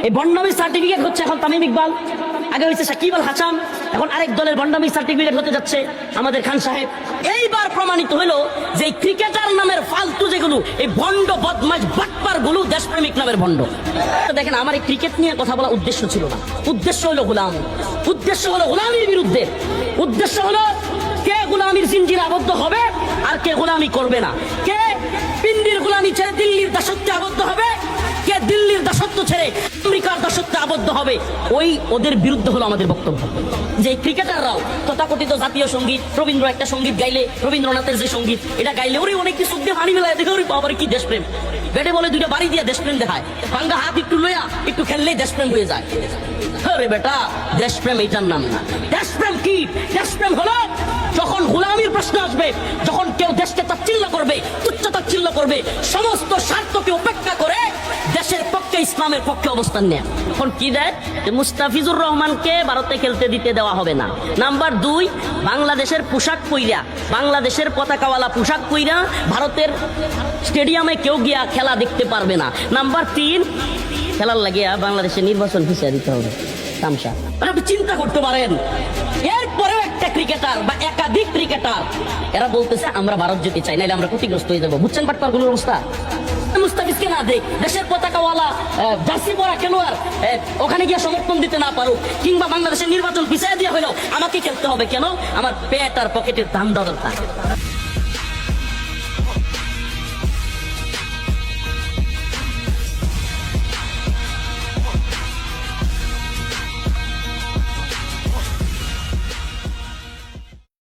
এই ভণ্ডামির সার্টিফিকেট হচ্ছে এখন তামিম ইকবাল, আগে হয়েছে সাকিব আল হাসান, এখন আরেক দলের ভণ্ডামির সার্টিফিকেট হতে যাচ্ছে আমাদের খান সাহেব। এইবার প্রমাণিত হলো যে ক্রিকেটার নামের ফালতু যেগুলো, এই ভণ্ড বদমাশ বাটপার গুলো দেশপ্রেমিক নামের ভণ্ড। দেখেন, আমার এই ক্রিকেট নিয়ে কথা বলা উদ্দেশ্য ছিল না, উদ্দেশ্য হলো গোলাম, উদ্দেশ্য হলো গোলামির বিরুদ্ধে, উদ্দেশ্য হলো কে গোলামির জিঞ্জিরে আবদ্ধ হবে আর কে গোলামি করবে না, কে পিন্ডির গোলামি ছেড়ে দিল্লির দাসত্বে আবদ্ধ হবে, কে দিল্লির দাসত্ব ছেড়ে আমেরিকার দাসত্বে আবদ্ধ হবে। ওই ওদের বিরুদ্ধে হলো আমাদের বক্তব্য। যে ক্রিকেটাররাও তথাকথিত জাতীয় সঙ্গীত, রবীন্দ্র একটা সঙ্গীত গাইলে, রবীন্দ্রনাথের যে সঙ্গীত, এটা গাইলে ওরে অনেক কিছু দিয়ে পানি মেলায় দেখে ওরে বাবার কি দেশপ্রেম, ব্যাটে বলে দুইটা বাড়ি দিয়ে দেশপ্রেম দেখায়, ভাঙ্গা হাত একটু লইয়া একটু খেললেই দেশপ্রেম হয়ে যায়। আরে বেটা, দেশপ্রেম এইটার নাম না। দেশপ্রেম কি? দেশপ্রেম হলো যখন গোলামির প্রশ্ন আসবে, যখন কেউ দেশকে তাচ্ছিল্য করবে, তুচ্ছ তাচ্ছিল্য করবে, সমস্ত স্বার্থকে উপেক্ষা করে দেশের পক্ষে, ইসলামের পক্ষে অবস্থান নেয়। এখন কি দেয়? মুস্তাফিজুর রহমানকে ভারতে খেলতে দিতে দেওয়া হবে না। নাম্বার 2, বাংলাদেশের পোশাক পইরা, বাংলাদেশের পতাকাওয়ালা পোশাক পইরা ভারতের স্টেডিয়ামে কেউ গিয়া খেলা দেখতে পারবে না। নাম্বার 3, খেলার লাগিয়া বাংলাদেশের নির্বাচন পিছিয়ে দিতে হবে। তামসা আপনি চিন্তা করতে পারেন। এরপরে একটা ক্রিকেটার বা একাধিক ক্রিকেটার এরা বলতেছে আমরা ভারত যেতে চাই, নাইলে আমরা ক্ষতিগ্রস্ত হয়ে যাবো। বুঝছেন বাটপারগুলোর অবস্থা? মুস্তাফিজকে না দেখ, দেশের পতাকাওয়ালা জার্সি পরা খেলোয়াড় ওখানে গিয়ে সমর্থন দিতে না পারুক, কিংবা বাংলাদেশের নির্বাচন পিছিয়ে দিয়ে হলেও আমাকে খেলতে হবে কেন? আমার পেট আর পকেটের দাম দরকার।